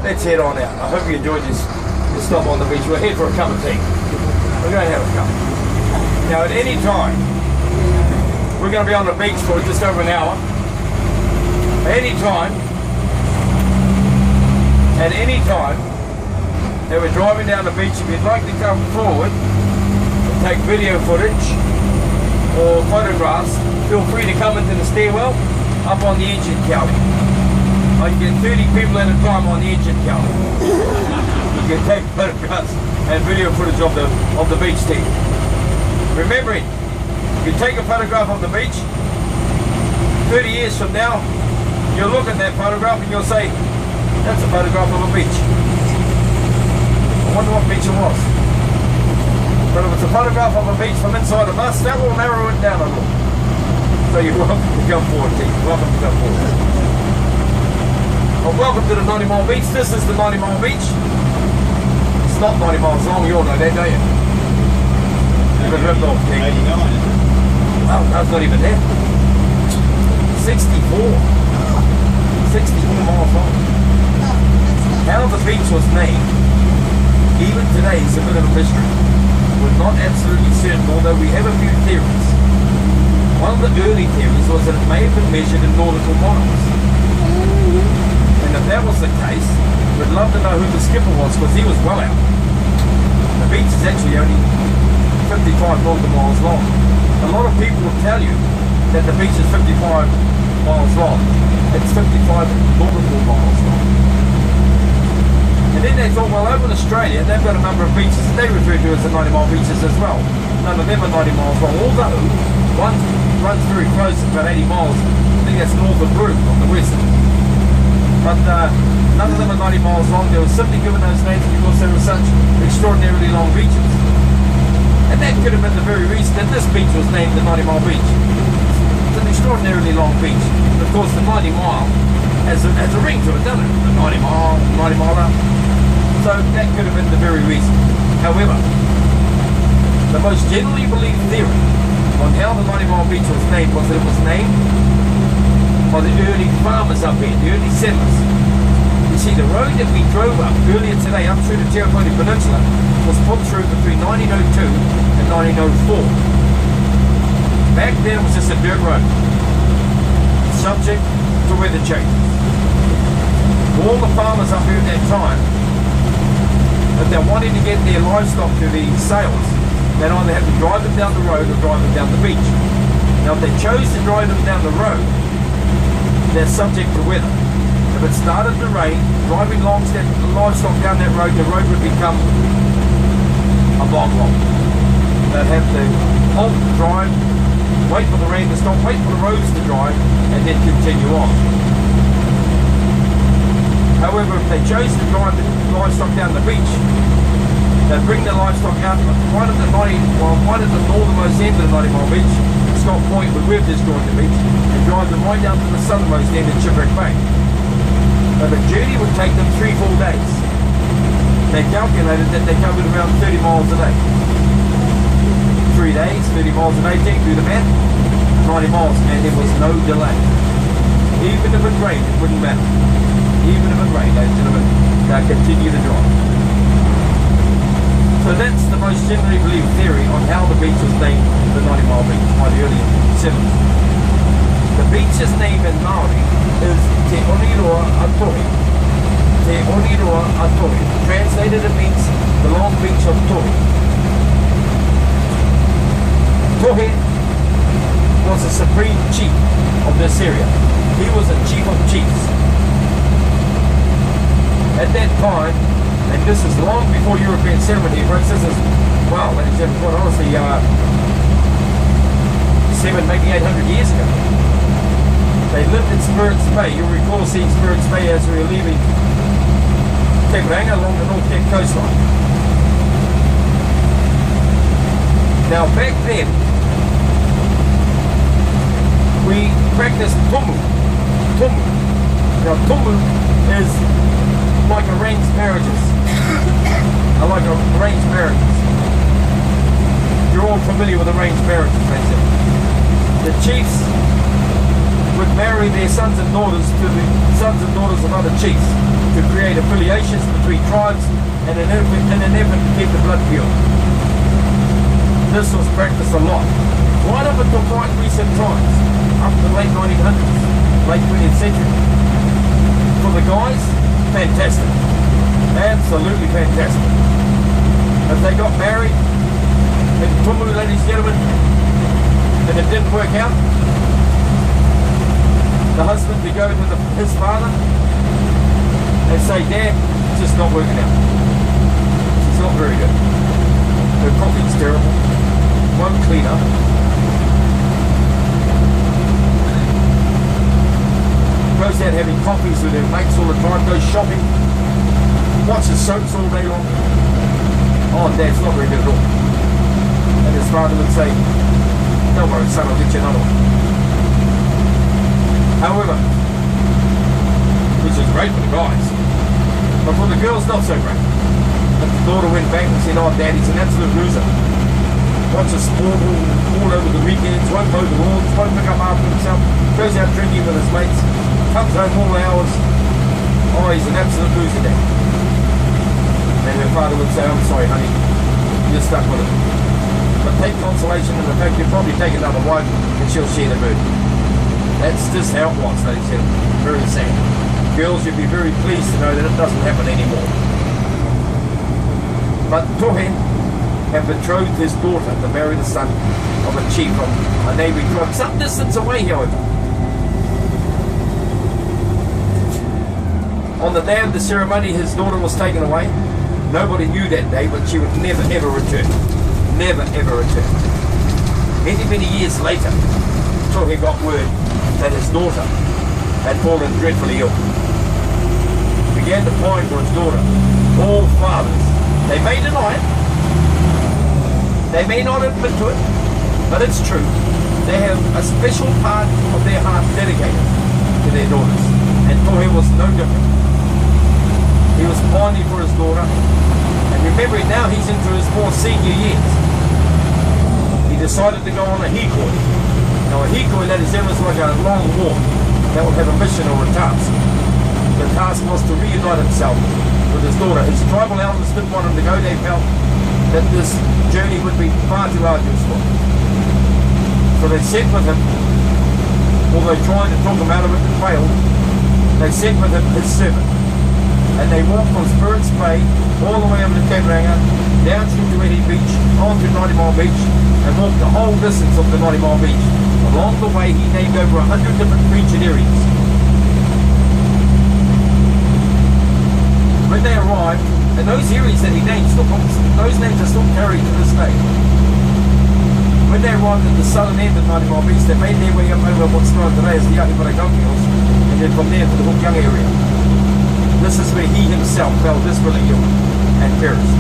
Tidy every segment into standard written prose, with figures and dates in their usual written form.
let's head on out. I hope you enjoyed this stop on the beach. We're here for a cup of tea. We're going to have a cup. Now at any time, we're going to be on the beach for just over an hour. At any time that we're driving down the beach, if you'd like to come forward and take video footage or photographs, feel free to come into the stairwell up on the engine counter. I can get 30 people at a time on the engine counter. You can take photographs and video footage of the beach team. Remembering, you take a photograph of the beach, 30 years from now, you'll look at that photograph and you'll say, that's a photograph of a beach. I wonder what beach it was. But if it's a photograph of a beach from inside a bus, that will narrow it down a little. So you're welcome to come forward, team. Welcome to come forward. Well, welcome to the 90 Mile Beach. This is the 90 Mile Beach. It's not 90 miles long, you all know that, don't you? You've been ripped off, team. 89, isn't it? Well, no, it's not even there. 64 miles long. How the beach was named, even today, is a bit of a mystery. We're not absolutely certain, although we have a few theories. One of the early theories was that it may have been measured in nautical miles. And if that was the case, we'd love to know who the skipper was, because he was well out. The beach is actually only 55 nautical miles long. A lot of people will tell you that the beach is 55 miles long. It's 55 nautical miles long. And then they thought, well, over in Australia, they've got a number of beaches that they refer to as the 90 mile beaches as well. None of them are 90 miles long, although one runs very close, about 80 miles. I think that's north of Broome on the west. But none of them are 90 miles long. They were simply given those names because they were such extraordinarily long beaches. And that could have been the very reason that this beach was named the 90 Mile Beach. It's an extraordinarily long beach. Of course, the 90 mile has a ring to it, doesn't it? The 90 mile, 90 miler. So that could have been the very reason. However, the most generally believed theory on how the 90 Mile Beach was named was that it was named by the early farmers up here, the early settlers. You see, the road that we drove up earlier today, up through the Terracotta Peninsula, was put through between 1902 and 1904. Back then it was just a dirt road, subject to weather changes. All the farmers up here at that time, if they're wanting to get their livestock to the sales, they'd either have to drive them down the road or drive them down the beach. Now if they chose to drive them down the road, they're subject to weather. If it started to rain, driving livestock down that road, the road would become a bog rock. They'd have to halt, drive, wait for the rain to stop, wait for the roads to dry, and then continue on. However, if they chose to drive the livestock down the beach, they'd bring the livestock out right at the northernmost end of the 90 Mile Beach, Scott Point, where we've just joined the beach, and drive them right down to the southernmost end in Shipwreck Bay. Now the journey would take them 3 full days. They calculated that they covered around 30 miles a day. 3 days, 30 miles a day, do the math, 90 miles, and there was no delay. Even if it rained, it wouldn't matter. Even if it rained, ladies and gentlemen, they'll continue to drive. So that's the most generally believed theory on how the beach was named the 90 Mile Beach by the early settlers. The beach's name in Maori is Te Oniroa Atohi. Te Oniroa Atohi. Translated, it means the long beach of Tohi. Tohi was the supreme chief of this area. He was a chief of chiefs. At that time, and this is long before European settlement here, folks, this is, well, ladies and gentlemen, quite honestly, 7, maybe 800 years ago. They lived in Spirits Bay. You'll recall seeing Spirits Bay as we were leaving Temeranga along the North Cape coastline. Now, back then, we practiced tumu. Tumu. Now, tumu is like arranged marriages. I like arranged marriages. You're all familiar with arranged marriages, ladies and gentlemen. The chiefs would marry their sons and daughters to the sons and daughters of other chiefs to create affiliations between tribes and in an effort to keep the blood pure. This was practiced a lot, right up until quite recent times, up to the late 1900s, late 20th century. For the guys, fantastic. Absolutely fantastic. If they got married in Tundrablu, ladies and gentlemen, and it didn't work out, the husband to go to his father and say, Dad, it's just not working out. She's not very good. Her coffee's terrible. Won't clean up. Goes out having coffees with her mates all the time, goes shopping, watches soaps all day long. Oh, Dad's not very good at all. And his father would say, don't worry, son, I'll get you another one. However, which is great for the guys, but for the girls, not so great. But the daughter went back and said, oh, Daddy's an absolute loser. Watches sport all over the weekends, won't mow the lawns, won't pick up after himself, goes out drinking with his mates, comes home all hours. Oh, he's an absolute loser, Dad. And her father would say, I'm sorry, honey, you're stuck with it. But take consolation in the fact you'll probably take another wife and she'll share the burden. That's just how it was, ladies and gentlemen. Very sad. Girls, you'd be very pleased to know that it doesn't happen anymore. But Tohe had betrothed his daughter to marry the son of a chief from a neighbouring tribe, some distance away, however. On the day of the ceremony, his daughter was taken away. Nobody knew that day, but she would never ever return. Never ever return. Many, many years later, Tohe got word that his daughter had fallen dreadfully ill. He began to pine for his daughter. All fathers, they may deny it, they may not admit to it, but it's true. They have a special part of their heart dedicated to their daughters, and Tohe was no different. He was pining for his daughter, and remembering now he's into his more senior years, he decided to go on a hikoi. Now a hikoi, that is like a long walk that will have a mission or a task. The task was to reunite himself with his daughter. His tribal elders didn't want him to go. They felt that this journey would be far too arduous for him. So they sent with him, although trying to talk him out of it and failed, they sent with him his servant. And they walked from Spirits Bay all the way over to Tamaranga, down through to Eddie Beach, on to 90 Mile Beach, and walked the whole distance of the 90 Mile Beach. Along the way, he named over 100 different featured areas. When they arrived, and those areas that he named, those names are still carried to this day. When they arrived at the southern end of 90 Mile Beach, they made their way up over what's known today as the Ahipara Golf Hills, and then from there to the Hokianga area. This is where he himself fell desperately ill and perished.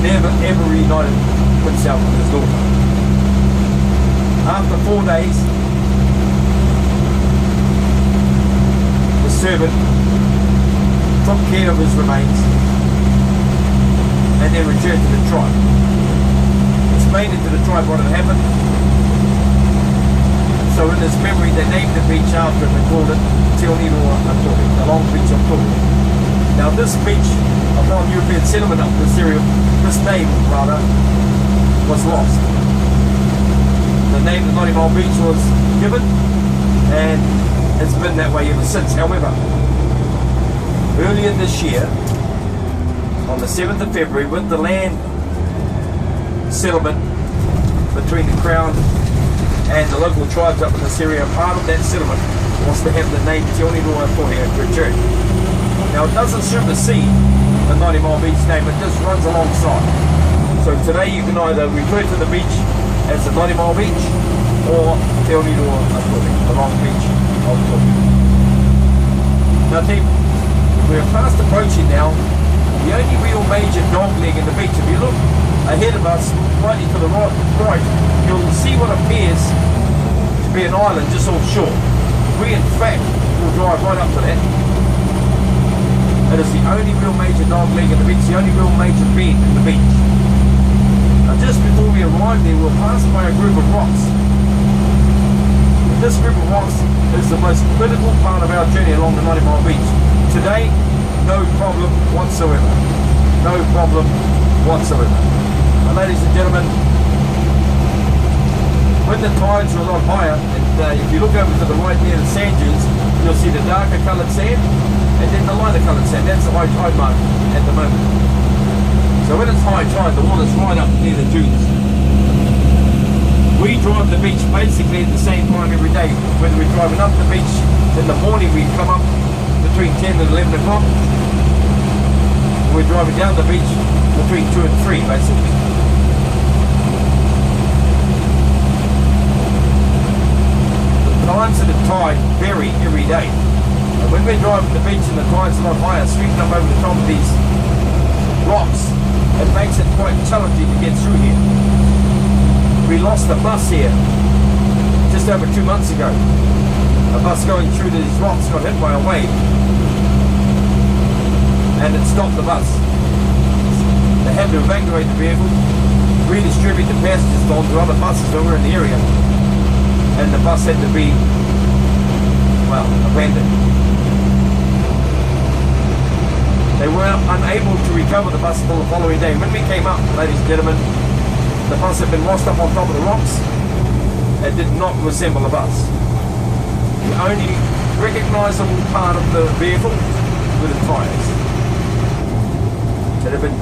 Never ever reunited himself with his daughter. After 4 days, the servant took care of his remains and then returned to the tribe. Explained it to the tribe what had happened. So in his memory, they named the beach after him and called it Te Oniroa Atohi, the long beach of Tohi. Now this beach, upon European settlement of this area, this name rather, was lost. The name of 90 Mile Beach was given, and it's been that way ever since. However, earlier this year, on the 7th of February, with the land settlement between the Crown and the local tribes up in this area, part of that settlement was to have the name Te Oniroa Atohi returned. Now it doesn't supersede the 90 Mile Beach name, it just runs alongside. So today you can either refer to the beach as the 90 Mile Beach or Te Oniroa Atohi, the long beach of Tohi. Now team, we're fast approaching now the only real major dog leg in the beach. If you look ahead of us, slightly to the right, you'll see what appears to be an island just offshore. We in fact will drive right up to that. It is the only real major dog leg in the beach, the only real major bend in the beach. Now just before we arrive there, we'll pass by a group of rocks. this group of rocks is the most critical part of our journey along the 90-mile beach. Today, no problem whatsoever. No problem whatsoever. But ladies and gentlemen, when the tides are a lot higher, and if you look over to the right near the sand dunes, you'll see the darker coloured sand and then the lighter coloured sand. That's the high tide mark at the moment. So when it's high tide, the water's right up near the dunes. We drive the beach basically at the same time every day. Whether we're driving up the beach in the morning, we come up between 10 and 11 o'clock. We're driving down the beach between 2 and 3 basically. The times of the tide vary every day. And when we're driving the beach and the tide's a lot higher, sweeping up over the top of these rocks, it makes it quite challenging to get through here. We lost a bus here just over 2 months ago. A bus going through these rocks got hit by a wave and it stopped the bus. They had to evacuate the vehicle, redistribute the passengers onto other buses that were in the area, and the bus had to be, well, abandoned. They were unable to recover the bus until the following day. When we came up, ladies and gentlemen, the bus had been washed up on top of the rocks and did not resemble a bus. The only recognisable part of the vehicle were the tyres that had been